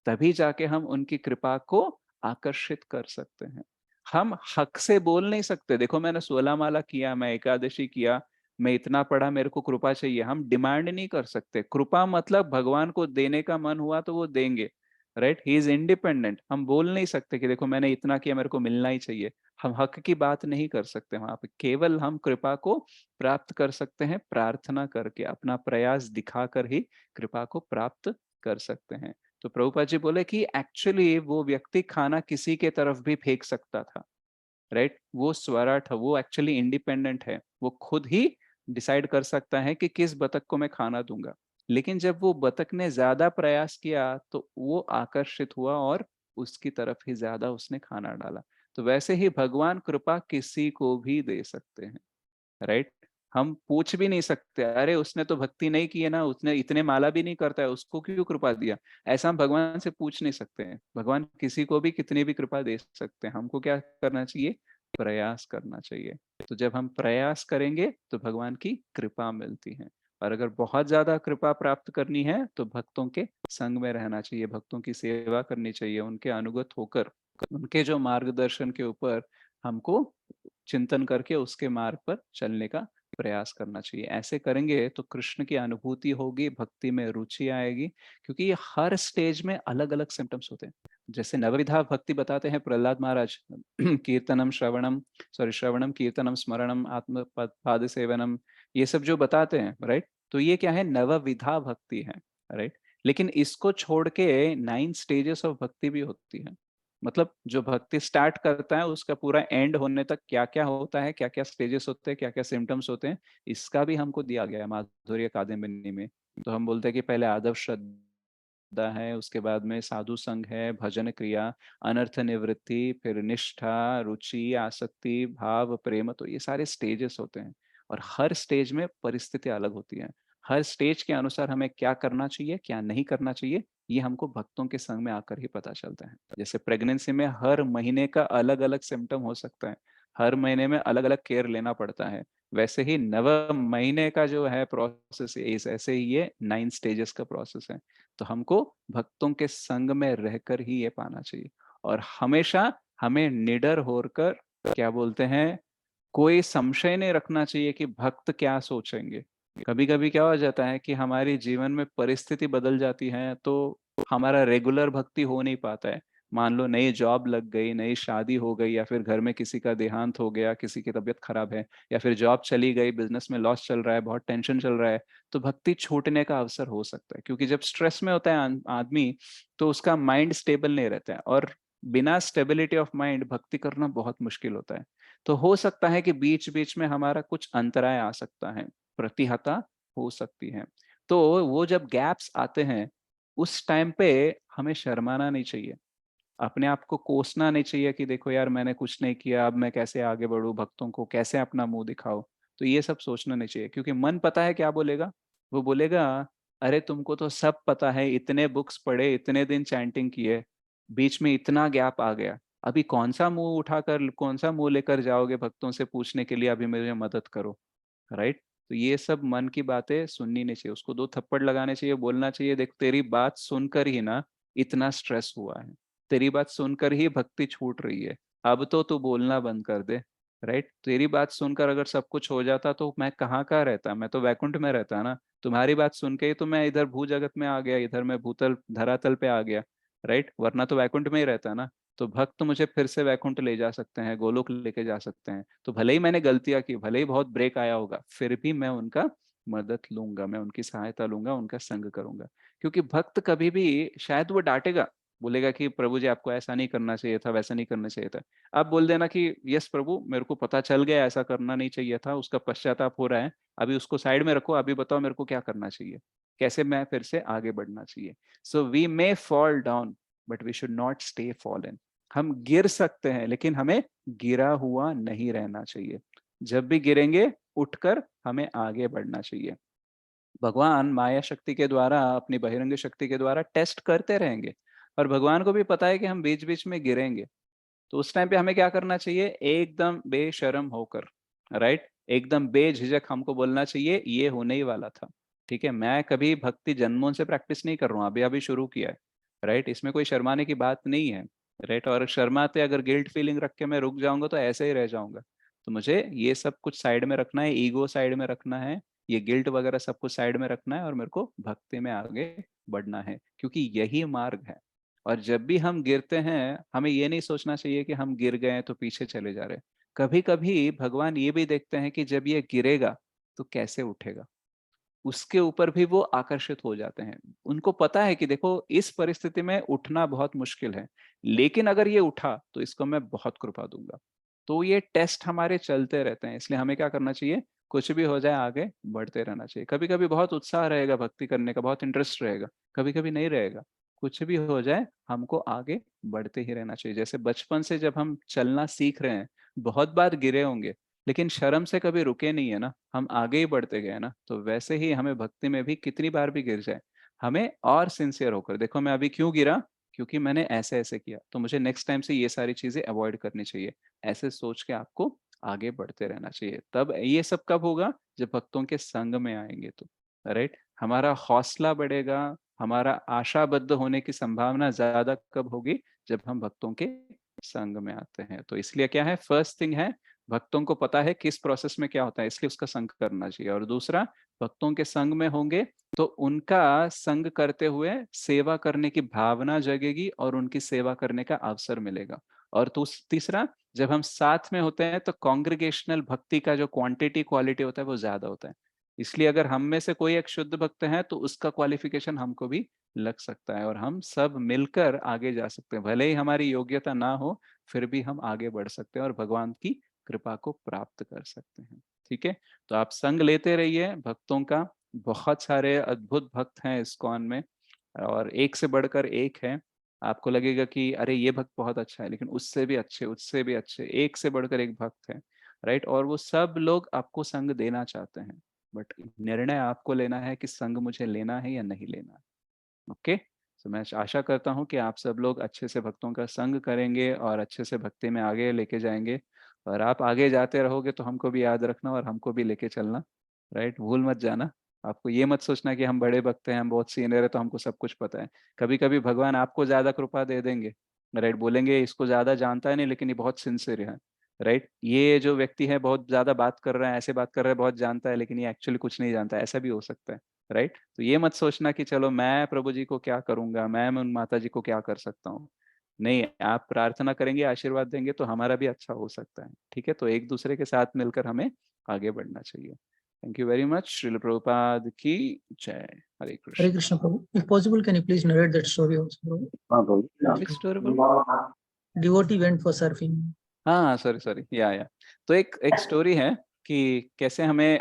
तभी जाके हम उनकी कृपा को आकर्षित कर सकते हैं। हम हक से बोल नहीं सकते, देखो मैंने 16 माला किया, मैं एकादशी किया, मैं इतना पढ़ा, मेरे को कृपा चाहिए, हम डिमांड नहीं कर सकते। कृपा मतलब भगवान को देने का मन हुआ तो वो देंगे, राइट। He is independent. हम बोल नहीं सकते कि देखो मैंने इतना किया, मेरे को मिलना ही चाहिए। हम हक की बात नहीं कर सकते वहां पे, केवल हम कृपा को प्राप्त कर सकते हैं प्रार्थना करके, अपना प्रयास दिखाकर ही कृपा को प्राप्त कर सकते हैं। तो प्रभुपाद जी बोले कि एक्चुअली वो व्यक्ति खाना किसी के तरफ भी फेंक सकता था, राइट। वो स्वराट है, वो एक्चुअली इंडिपेंडेंट है, वो खुद ही डिसाइड कर सकता है कि किस बतख को मैं खाना दूंगा। लेकिन जब वो बतख ने ज्यादा प्रयास किया तो वो आकर्षित हुआ और उसकी तरफ ही ज्यादा उसने खाना डाला। तो वैसे ही भगवान कृपा किसी को भी दे सकते हैं, राइट। हम पूछ भी नहीं सकते अरे उसने तो भक्ति नहीं की है ना, उसने इतने माला भी नहीं करता है, उसको क्यों कृपा दिया। ऐसा हम भगवान से पूछ नहीं सकते हैं। भगवान किसी को भी कितनी भी कृपा दे सकते हैं। हमको क्या करना चाहिए, प्रयास करना चाहिए। तो जब हम प्रयास करेंगे तो भगवान की कृपा मिलती है। और अगर बहुत ज्यादा कृपा प्राप्त करनी है तो भक्तों के संग में रहना चाहिए, भक्तों की सेवा करनी चाहिए, उनके अनुगत होकर उनके जो मार्गदर्शन के ऊपर हमको चिंतन करके उसके मार्ग पर चलने का प्रयास करना चाहिए। ऐसे करेंगे तो कृष्ण की अनुभूति होगी, भक्ति में रुचि आएगी, क्योंकि ये हर स्टेज में अलग अलग सिम्टम्स होते हैं। जैसे नवविधा भक्ति बताते हैं प्रहलाद महाराज, कीर्तनम श्रवणम, श्रवणम कीर्तनम स्मरणम आत्म पाद सेवनम, ये सब जो बताते हैं, राइट। तो ये क्या है, नवविधा भक्ति है, राइट। लेकिन इसको छोड़ के 9 स्टेजेस ऑफ भक्ति भी होती है। मतलब जो भक्ति स्टार्ट करता है उसका पूरा एंड होने तक क्या क्या होता है, क्या क्या स्टेजेस होते हैं, क्या क्या सिम्टम्स होते हैं, इसका भी हमको दिया गया है माधुर्य कादम्बिनी में। तो हम बोलते हैं कि पहले आदव श्रद्धा है, उसके बाद में साधु संग है, भजन क्रिया, अनर्थ निवृत्ति, फिर निष्ठा, रुचि, आसक्ति, भाव, प्रेम। तो ये सारे स्टेजेस होते हैं, और हर स्टेज में परिस्थिति अलग होती है। हर स्टेज के अनुसार हमें क्या करना चाहिए, क्या नहीं करना चाहिए, ये हमको भक्तों के संग में आकर ही पता चलता है। जैसे प्रेगनेंसी में हर महीने का अलग अलग सिम्टम हो सकता है, हर महीने में अलग अलग केयर लेना पड़ता है, वैसे ही 9 महीने का जो है प्रोसेस, ऐसे ही ये 9 स्टेजेस का प्रोसेस है। तो हमको भक्तों के संग में रहकर ही ये पाना चाहिए, और हमेशा हमें निडर होकर, क्या बोलते हैं, कोई संशय नहीं रखना चाहिए कि भक्त क्या सोचेंगे। कभी कभी क्या हो जाता है कि हमारी जीवन में परिस्थिति बदल जाती है, तो हमारा रेगुलर भक्ति हो नहीं पाता है। मान लो नई जॉब लग गई, नई शादी हो गई, या फिर घर में किसी का देहांत हो गया, किसी की तबीयत खराब है, या फिर जॉब चली गई, बिजनेस में लॉस चल रहा है, बहुत टेंशन चल रहा है, तो भक्ति छूटने का अवसर हो सकता है। क्योंकि जब स्ट्रेस में होता है आदमी, तो उसका माइंड स्टेबल नहीं रहता है, और बिना स्टेबिलिटी ऑफ माइंड भक्ति करना बहुत मुश्किल होता है। तो हो सकता है कि बीच बीच में हमारा कुछ अंतराय आ सकता है, प्रतिहता हो सकती है। तो वो जब गैप्स आते हैं, उस टाइम पे हमें शर्माना नहीं चाहिए, अपने आप को कोसना नहीं चाहिए कि देखो यार मैंने कुछ नहीं किया, अब मैं कैसे आगे बढ़ूं, भक्तों को कैसे अपना मुंह दिखाऊं। तो ये सब सोचना नहीं चाहिए, क्योंकि मन पता है क्या बोलेगा। वो बोलेगा, अरे तुमको तो सब पता है, इतने बुक्स पढ़े, इतने दिन चैंटिंग किए, बीच में इतना गैप आ गया, अभी कौन सा मुंह उठाकर, कौन सा मुंह लेकर जाओगे भक्तों से पूछने के लिए, अभी मुझे मदद करो। राइट। तो ये सब मन की बातें सुननी नहीं चाहिए, उसको दो थप्पड़ लगाने चाहिए, बोलना चाहिए, देख तेरी बात सुनकर ही ना इतना स्ट्रेस हुआ है, तेरी बात सुनकर ही भक्ति छूट रही है, अब तो तू बोलना बंद कर दे। राइट। तेरी बात सुनकर अगर सब कुछ हो जाता तो मैं कहाँ का रहता, मैं तो वैकुंठ में रहता ना। तुम्हारी बात सुन के ही तो मैं इधर भू जगत में आ गया, इधर मैं भूतल धरातल पे आ गया। राइट, वरना तो वैकुंठ में ही रहता ना। तो भक्त मुझे फिर से वैकुंठ ले जा सकते हैं, गोलोक लेके जा सकते हैं। तो भले ही मैंने गलतियां की, भले ही बहुत ब्रेक आया होगा, फिर भी मैं उनका मदद लूंगा, मैं उनकी सहायता लूंगा, उनका संग करूंगा। क्योंकि भक्त कभी भी, शायद वो डांटेगा, बोलेगा कि प्रभु जी आपको ऐसा नहीं करना चाहिए था, वैसा नहीं करना चाहिए था। आप बोल देना कि यस प्रभु, मेरे को पता चल गया ऐसा करना नहीं चाहिए था, उसका पश्चाताप हो रहा है, अभी उसको साइड में रखो, अभी बताओ मेरे को क्या करना चाहिए, कैसे मैं फिर से आगे बढ़ना चाहिए। So we may fall down, but we should not stay fallen. हम गिर सकते हैं, लेकिन हमें गिरा हुआ नहीं रहना चाहिए। जब भी गिरेंगे, उठकर हमें आगे बढ़ना चाहिए। भगवान माया शक्ति के द्वारा, अपनी बहिरंग शक्ति के द्वारा टेस्ट करते रहेंगे, और भगवान को भी पता है कि हम बीच बीच में गिरेंगे। तो उस टाइम पे हमें क्या करना चाहिए, एकदम बेशर्म होकर, राइट, एकदम बेझिझक हमको बोलना चाहिए, ये होने ही वाला था। ठीक है, मैं कभी भक्ति जन्मों से प्रैक्टिस नहीं कर रहा हूँ, अभी अभी शुरू किया है। राइट, इसमें कोई शर्माने की बात नहीं है। राइट, और शर्माते अगर गिल्ट फीलिंग रख के मैं रुक जाऊंगा तो ऐसे ही रह जाऊंगा। तो मुझे ये सब कुछ साइड में रखना है, ईगो साइड में रखना है, ये गिल्ट वगैरह सब कुछ साइड में रखना है, और मेरे को भक्ति में आगे बढ़ना है, क्योंकि यही मार्ग है। और जब भी हम गिरते हैं, हमें ये नहीं सोचना चाहिए कि हम गिर गए तो पीछे चले जा रहे हैं। कभी कभी भगवान ये भी देखते हैं कि जब ये गिरेगा तो कैसे उठेगा, उसके ऊपर भी वो आकर्षित हो जाते हैं। उनको पता है कि देखो इस परिस्थिति में उठना बहुत मुश्किल है, लेकिन अगर ये उठा तो इसको मैं बहुत कृपा दूंगा। तो ये टेस्ट हमारे चलते रहते हैं, इसलिए हमें क्या करना चाहिए, कुछ भी हो जाए आगे बढ़ते रहना चाहिए। कभी कभी बहुत उत्साह रहेगा भक्ति करने का, बहुत इंटरेस्ट रहेगा, कभी कभी नहीं रहेगा। कुछ भी हो जाए, हमको आगे बढ़ते ही रहना चाहिए। जैसे बचपन से जब हम चलना सीख रहे हैं, बहुत बार गिरे होंगे, लेकिन शर्म से कभी रुके नहीं है ना, हम आगे ही बढ़ते गए ना। तो वैसे ही हमें भक्ति में भी कितनी बार भी गिर जाए, हमें और सिंसियर होकर, देखो मैं अभी क्यों गिरा, क्योंकि मैंने ऐसे ऐसे किया, तो मुझे नेक्स्ट टाइम से ये सारी चीजें अवॉइड करनी चाहिए। ऐसे सोच के आपको आगे बढ़ते रहना चाहिए। तब ये सब कब होगा, जब भक्तों के संग में आएंगे तो। राइट, हमारा हौसला बढ़ेगा, हमारा आशाबद्ध होने की संभावना ज्यादा कब होगी, जब हम भक्तों के संग में आते हैं। तो इसलिए क्या है, फर्स्ट थिंग है, भक्तों को पता है किस प्रोसेस में क्या होता है, इसलिए उसका संग करना चाहिए। और दूसरा, भक्तों के संग में होंगे तो उनका संग करते हुए सेवा करने की भावना जगेगी, और उनकी सेवा करने का अवसर मिलेगा। और तो तीसरा, जब हम साथ में होते हैं तो कांग्रेगेशनल भक्ति का जो क्वांटिटी क्वालिटी होता है वो ज्यादा होता है। इसलिए अगर हम में से कोई एक शुद्ध भक्त है तो उसका क्वालिफिकेशन हमको भी लग सकता है, और हम सब मिलकर आगे जा सकते हैं। भले ही हमारी योग्यता ना हो, फिर भी हम आगे बढ़ सकते हैं और भगवान की कृपा को प्राप्त कर सकते हैं। ठीक है, तो आप संग लेते रहिए भक्तों का। बहुत सारे अद्भुत भक्त हैं इस्कॉन में, और एक से बढ़कर एक है। आपको लगेगा कि अरे ये भक्त बहुत अच्छा है, लेकिन उससे भी अच्छे, उससे भी अच्छे, एक से बढ़कर एक भक्त है। राइट, और वो सब लोग आपको संग देना चाहते हैं, बट निर्णय आपको लेना है कि संग मुझे लेना है या नहीं लेना है। ओके, तो मैं आशा करता हूँ कि आप सब लोग अच्छे से भक्तों का संग करेंगे और अच्छे से भक्ति में आगे लेके जाएंगे। और आप आगे जाते रहोगे तो हमको भी याद रखना और हमको भी लेके चलना। राइट, भूल मत जाना। आपको ये मत सोचना कि हम बड़े भक्त हैं, हम बहुत सीनियर है तो हमको सब कुछ पता है। कभी कभी भगवान आपको ज्यादा कृपा दे देंगे, राइट, बोलेंगे इसको ज्यादा जानता है नहीं लेकिन ये बहुत सिंसियर है, राइट, ये जो व्यक्ति है बहुत ज्यादा बात कर रहा है, ऐसे बात कर रहा है, बहुत जानता है लेकिन ये एक्चुअली कुछ नहीं जानता है, ऐसा भी हो सकता है, राइट। तो ये मत सोचना कि चलो मैं प्रभु जी को क्या करूंगा, मैं उन माता जी को क्या कर सकता हूँ। नहीं, आप प्रार्थना करेंगे, आशीर्वाद देंगे तो हमारा भी अच्छा हो सकता है, ठीक है। तो एक दूसरे के साथ मिलकर हमें आगे बढ़ना चाहिए। Thank you very much. Srila Prabhupada की जय। हरे Hare Krishna. Krishna Prabhu. If possible, can you please narrate that story also, Prabhu? हाँ Prabhu. Which story Prabhu? Devotee went for surfing. हाँ, सॉरी सॉरी, या तो एक एक स्टोरी है कि कैसे हमें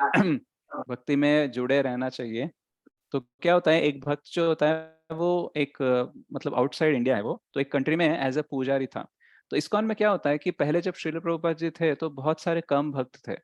भक्ति में जुड़े रहना चाहिए। तो क्या होता है, एक भक्त जो होता है वो एक मतलब आउटसाइड इंडिया है वो, तो एक कंट्री में एज अ पुजारी था। तो इस्कॉन में क्या होता है कि पहले जब श्रील प्रभुपाद जी थे तो बहुत सारे कम भक्त थे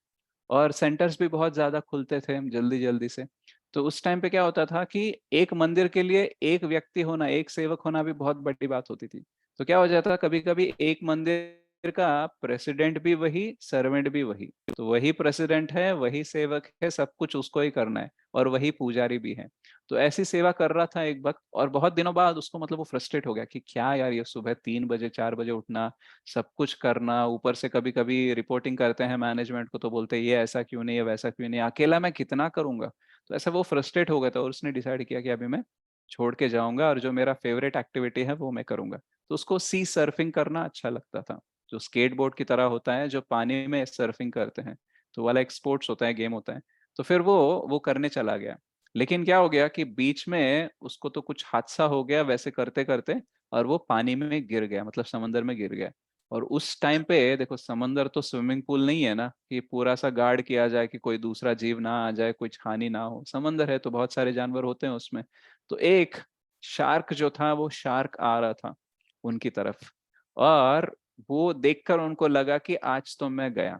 और सेंटर्स भी बहुत ज्यादा खुलते थे जल्दी जल्दी से। तो उस टाइम पे क्या होता था कि एक मंदिर के लिए एक व्यक्ति होना, एक सेवक होना भी बहुत बड़ी बात होती थी। तो क्या हो जाता था, कभी कभी एक मंदिर का प्रेसिडेंट भी वही, सर्वेंट भी वही, तो वही प्रेसिडेंट है, वही सेवक है, सब कुछ उसको ही करना है, और वही पुजारी भी है। तो ऐसी सेवा कर रहा था एक वक्त, और बहुत दिनों बाद उसको मतलब वो फ्रस्ट्रेट हो गया कि क्या यार, ये सुबह 3 बजे 4 बजे उठना, सब कुछ करना, ऊपर से कभी कभी रिपोर्टिंग करते हैं मैनेजमेंट को तो बोलते हैं ये ऐसा क्यों नहीं, ये वैसा क्यों नहीं, अकेला मैं कितना करूंगा। तो ऐसा वो फ्रस्ट्रेट हो गया था और उसने डिसाइड किया कि अभी मैं छोड़ के जाऊंगा और जो मेरा फेवरेट एक्टिविटी है वो मैं करूंगा। तो उसको सी सर्फिंग करना अच्छा लगता था, जो स्केट बोर्ड की तरह होता है, जो पानी में सर्फिंग करते हैं, तो वाला एक स्पोर्ट्स होता है, गेम होता है। तो फिर वो करने चला गया। लेकिन क्या हो गया कि बीच में उसको तो कुछ हादसा हो गया वैसे करते करते, और वो पानी में गिर गया, मतलब समंदर में गिर गया। और उस टाइम पे देखो, समंदर तो स्विमिंग पूल नहीं है ना कि पूरा सा गार्ड किया जाए कि कोई दूसरा जीव ना आ जाए, कुछ हानि ना हो। समंदर है तो बहुत सारे जानवर होते हैं उसमें। तो एक शार्क जो था, वो शार्क आ रहा था उनकी तरफ, और वो देखकर उनको लगा कि आज तो मैं गया,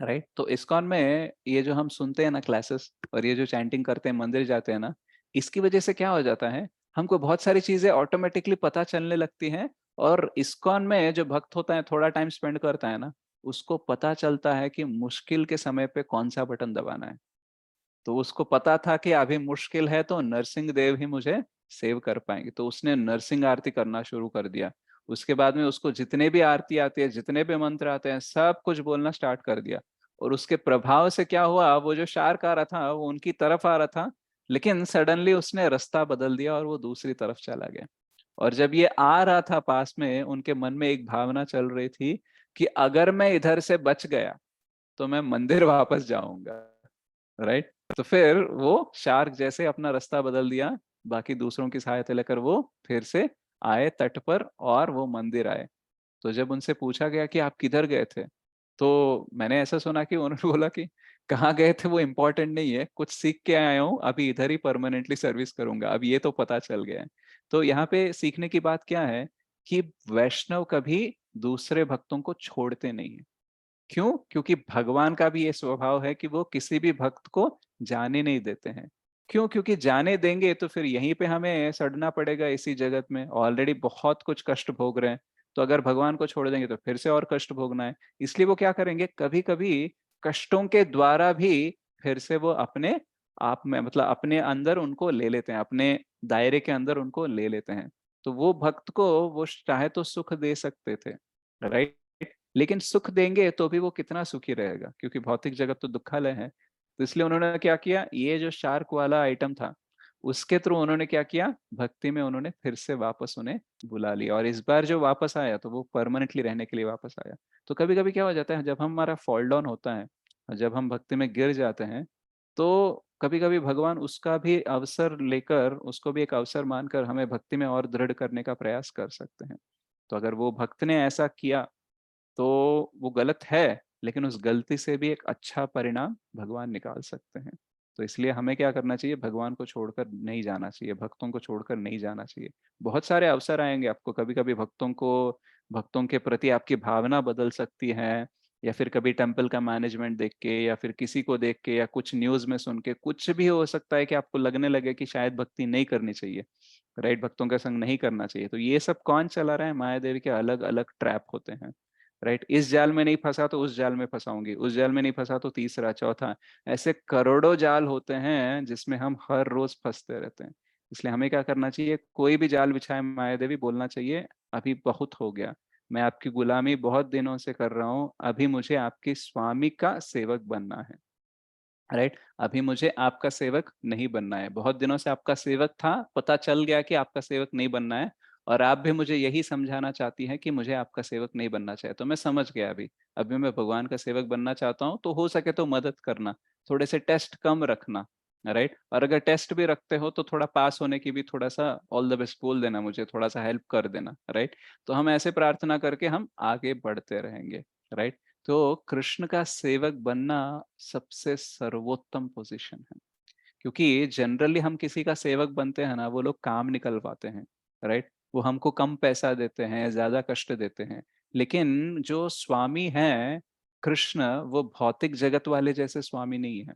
राइट। तो इस्कॉन में ये जो हम सुनते हैं ना क्लासेस, और ये जो चैंटिंग करते हैं, मंदिर जाते हैं ना, इसकी वजह से क्या हो जाता है, हमको बहुत सारी चीजें ऑटोमेटिकली पता चलने लगती हैं। और इस्कॉन में जो भक्त होता है, थोड़ा टाइम स्पेंड करता है ना, उसको पता चलता है कि मुश्किल के समय पे कौन सा बटन दबाना है। तो उसको पता था कि अभी मुश्किल है तो नरसिंह देव ही मुझे सेव कर पाएंगे, तो उसने नरसिंह आरती करना शुरू कर दिया। उसके बाद में उसको जितने भी आरती आती है, जितने भी मंत्र आते हैं, सब कुछ बोलना स्टार्ट कर दिया। और उसके प्रभाव से क्या हुआ, वो जो शार्क आ रहा था वो उनकी तरफ आ रहा था, लेकिन सडनली उसने रास्ता बदल दिया और वो दूसरी तरफ चला गया। और जब ये आ रहा था पास में, उनके मन में एक भावना चल रही थी कि अगर मैं इधर से बच गया तो मैं मंदिर वापस जाऊंगा, राइट। तो फिर वो शार्क जैसे अपना रास्ता बदल दिया, बाकी दूसरों की सहायता लेकर वो फिर से आए तट पर और वो मंदिर आए। तो जब उनसे पूछा गया कि आप किधर गए थे, तो मैंने ऐसा सुना कि उन्होंने बोला कि कहाँ गए थे वो इम्पोर्टेंट नहीं है, कुछ सीख के आया हूँ, अभी इधर ही परमानेंटली सर्विस करूंगा, अब ये तो पता चल गया है। तो यहाँ पे सीखने की बात क्या है कि वैष्णव कभी दूसरे भक्तों को छोड़ते नहीं है। क्यों? क्योंकि भगवान का भी ये स्वभाव है कि वो किसी भी भक्त को जाने नहीं देते हैं। क्यों? क्योंकि जाने देंगे तो फिर यहीं पे हमें सड़ना पड़ेगा, इसी जगत में ऑलरेडी बहुत कुछ कष्ट भोग रहे हैं। तो अगर भगवान को छोड़ देंगे तो फिर से और कष्ट भोगना है। इसलिए वो क्या करेंगे, कभी कभी कष्टों के द्वारा भी फिर से वो अपने आप में, मतलब अपने अंदर उनको ले लेते हैं, अपने दायरे के अंदर उनको ले लेते हैं। तो वो भक्त को वो चाहे तो सुख दे सकते थे, राइट, लेकिन सुख देंगे तो भी वो कितना सुखी रहेगा, क्योंकि भौतिक जगत तो दुखालय है। तो इसलिए उन्होंने क्या किया, ये जो शार्क वाला आइटम था, उसके थ्रू उन्होंने क्या किया, भक्ति में उन्होंने फिर से वापस उन्हें बुला लिया। और इस बार जो वापस आया तो वो परमानेंटली रहने के लिए वापस आया। तो कभी कभी क्या हो जाता है, जब हमारा फॉल डाउन होता है, जब हम भक्ति में गिर जाते हैं, तो कभी कभी भगवान उसका भी अवसर लेकर, उसको भी एक अवसर मानकर हमें भक्ति में और दृढ़ करने का प्रयास कर सकते हैं। तो अगर वो भक्त ने ऐसा किया तो वो गलत है, लेकिन उस गलती से भी एक अच्छा परिणाम भगवान निकाल सकते हैं। तो इसलिए हमें क्या करना चाहिए, भगवान को छोड़कर नहीं जाना चाहिए, भक्तों को छोड़कर नहीं जाना चाहिए। बहुत सारे अवसर आएंगे आपको, कभी कभी भक्तों के प्रति आपकी भावना बदल सकती है, या फिर कभी टेम्पल का मैनेजमेंट देख के, या फिर किसी को देख के, या कुछ न्यूज में सुन के, कुछ भी हो सकता है कि आपको लगने लगे कि शायद भक्ति नहीं करनी चाहिए, राइट, भक्तों का संग नहीं करना चाहिए। तो ये सब कौन चला रहा है, माया देवी के अलग अलग ट्रैप होते हैं, राइट। इस जाल में नहीं फंसा तो उस जाल में फंसाऊंगी, उस जाल में नहीं फंसा तो तीसरा चौथा, ऐसे करोड़ों जाल होते हैं जिसमें हम हर रोज फंसते रहते हैं। इसलिए हमें क्या करना चाहिए, कोई भी जाल बिछाए माया देवी, बोलना चाहिए अभी बहुत हो गया, मैं आपकी गुलामी बहुत दिनों से कर रहा हूँ, अभी मुझे आपके स्वामी का सेवक बनना है, राइट। अभी मुझे आपका सेवक नहीं बनना है, बहुत दिनों से आपका सेवक था, पता चल गया कि आपका सेवक नहीं बनना है, और आप भी मुझे यही समझाना चाहती हैं कि मुझे आपका सेवक नहीं बनना चाहिए। तो मैं समझ गया, अभी मैं भगवान का सेवक बनना चाहता हूँ, तो हो सके तो मदद करना, थोड़े से टेस्ट कम रखना, राइट। और अगर टेस्ट भी रखते हो तो थोड़ा पास होने की भी थोड़ा सा ऑल द बेस्ट बोल देना, मुझे थोड़ा सा हेल्प कर देना, राइट। तो हम ऐसे प्रार्थना करके हम आगे बढ़ते रहेंगे, राइट। तो कृष्ण का सेवक बनना सबसे सर्वोत्तम पोजीशन है, क्योंकि जनरली हम किसी का सेवक बनते हैं ना, वो लोग काम निकलवाते हैं, राइट। वो हमको कम पैसा देते हैं, ज्यादा कष्ट देते हैं। लेकिन जो स्वामी है कृष्ण, वो भौतिक जगत वाले जैसे स्वामी नहीं है,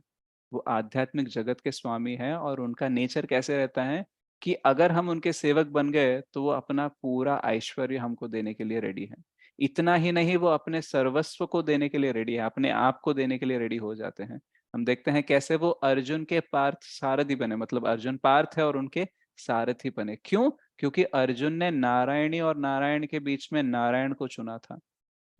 वो आध्यात्मिक जगत के स्वामी है। और उनका नेचर कैसे रहता है कि अगर हम उनके सेवक बन गए तो वो अपना पूरा ऐश्वर्य हमको देने के लिए रेडी है। इतना ही नहीं, वो अपने सर्वस्व को देने के लिए रेडी है, अपने आप को देने के लिए रेडी हो जाते हैं। हम देखते हैं कैसे वो अर्जुन के पार्थ सारथी बने, मतलब अर्जुन पार्थ है और उनके सारथी बने। क्यों? क्योंकि अर्जुन ने नारायणी और नारायण के बीच में नारायण को चुना था।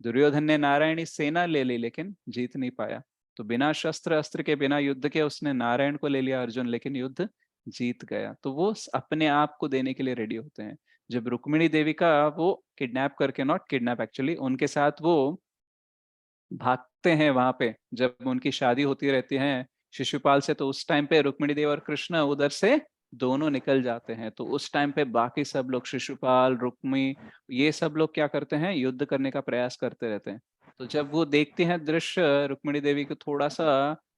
दुर्योधन ने नारायणी सेना ले ली लेकिन जीत नहीं पाया, तो बिना शस्त्र अस्त्र के, बिना युद्ध के उसने नारायण को ले लिया अर्जुन, लेकिन युद्ध जीत गया। तो वो अपने आप को देने के लिए रेडी होते हैं। जब रुक्मिणी देवी का वो किडनैप करके, नॉट किडनैप एक्चुअली, उनके साथ वो भागते हैं वहां पे, जब उनकी शादी होती रहती है शिशुपाल से, तो उस टाइम पे रुक्मिणी देवी और कृष्ण उधर से दोनों निकल जाते हैं। तो उस टाइम पे बाकी सब लोग, शिशुपाल, रुक्मी, ये सब लोग क्या करते हैं, युद्ध करने का प्रयास करते रहते हैं। तो जब वो देखते हैं दृश्य, रुक्मिणी देवी को थोड़ा सा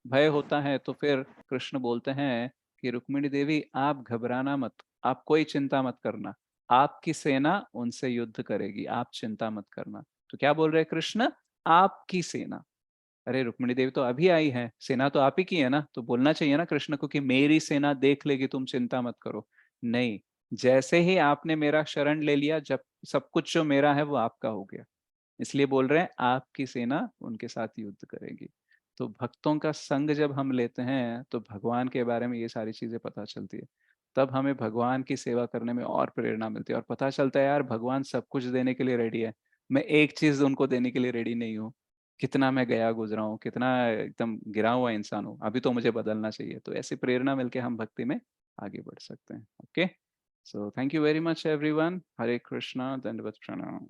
भय होता है, तो फिर कृष्ण बोलते हैं कि रुक्मिणी देवी आप घबराना मत, आप कोई चिंता मत करना, आपकी सेना उनसे युद्ध करेगी, आप चिंता मत करना। तो क्या बोल रहे हैं कृष्ण? आपकी सेना। अरे रुक्मिणी देवी तो अभी आई है, सेना तो आप ही की है ना, तो बोलना चाहिए ना कृष्ण को कि मेरी सेना देख लेगी, तुम चिंता मत करो। नहीं, जैसे ही आपने मेरा शरण ले लिया, जब सब कुछ जो मेरा है वो आपका हो गया, इसलिए बोल रहे हैं आपकी सेना उनके साथ युद्ध करेगी। तो भक्तों का संग जब हम लेते हैं तो भगवान के बारे में ये सारी चीजें पता चलती है, तब हमें भगवान की सेवा करने में और प्रेरणा मिलती है, और पता चलता है यार भगवान सब कुछ देने के लिए रेडी है, मैं एक चीज उनको देने के लिए रेडी नहीं हूँ। कितना मैं गया गुजरा हूँ, कितना एकदम गिरा हुआ इंसान हूँ, अभी तो मुझे बदलना चाहिए। तो ऐसी प्रेरणा मिलके हम भक्ति में आगे बढ़ सकते हैं। Okay, so thank you very much everyone. Hare Krishna, दंडवत प्रणाम।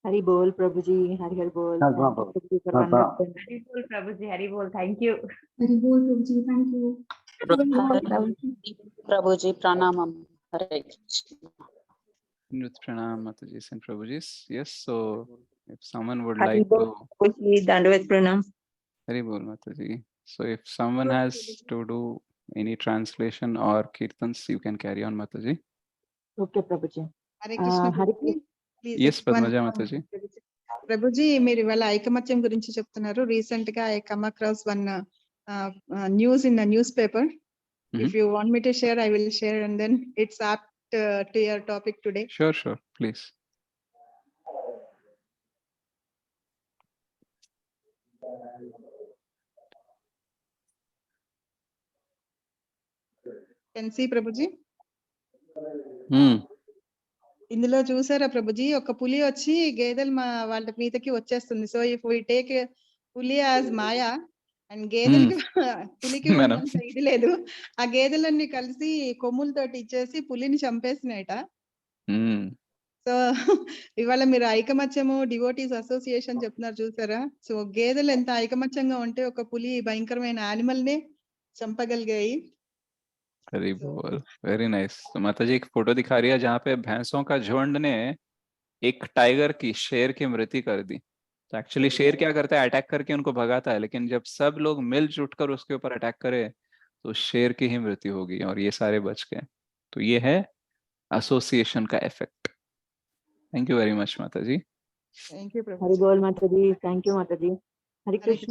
हरि बोल प्रभु जी, हरि हरि बोल। हाँ, Thank you, हाँ, प्रभु जी, for हाँ, हाँ। wonderful। हरि बोल प्रभु जी, हरि बोल, थैंक यू। हरि बोल प्रभु जी, थैंक यू। प्रभु जी प्रणामम। Hare Krishna. Nrit Pranam Mataji and Prabhuji. Yes, so if someone would Hari like बोल to, प्रभु जी, दंडवत प्रणाम। Hari Bol Mataji. So if someone has to do any translation or kirtans, you can carry on Mataji. Okay Prabhu ji. Hare Krishna Hari Prabhuji, please Yes, Padmaja Mataji. Prabhuji, మీరు ఇవాళ ఐకమత్యం గురించి చెప్తున్నారు. Recent గా I come across one news in the newspaper. If you want me to share, I will share, and then it's apt to your topic today. Sure, sure, please. Can see Prabhuji. Hmm. ఇందులో చూసారా ప్రభుజీ, ఒక పులి వచ్చి గేదెలు వాళ్ళ మీదకి వచ్చేస్తుంది. So if we take పులి యాజ్ మాయా, అండ్ గేదెలకి పులికి Madam. ఉన్నంత ఇది లేదు, ఆ గేదెలన్నీ కలిసి కొమ్ములతోటి ఇచ్చేసి పులిని చంపేసినాయట. Hmm. సో ఇవాళ మీరు ఐకమత్యము డివోటీస్ అసోసియేషన్ చెప్తున్నారు చూసారా. సో గేదెలు ఎంత ఐకమత్యంగా ఉంటే ఒక పులి భయంకరమైన యానిమల్ నే చంపగలిగాయి. Hari Bol. Very nice. तो माताजी एक फोटो दिखा रही है जहाँ पे भैंसों का झुंड ने एक टाइगर की, शेर की मृत्यु कर दी। तो एक्चुअली शेर क्या करता है, अटैक करके उनको भगाता है, लेकिन जब सब लोग मिलजुट कर उसके ऊपर अटैक करे तो शेर की ही मृत्यु होगी और ये सारे बच गए। तो ये है एसोसिएशन का effect. Thank you very much माता जी। Thank you Hari Prabhuji. बोल माता जी, थैंक यू माता जी। हरे हरे कृष्ण।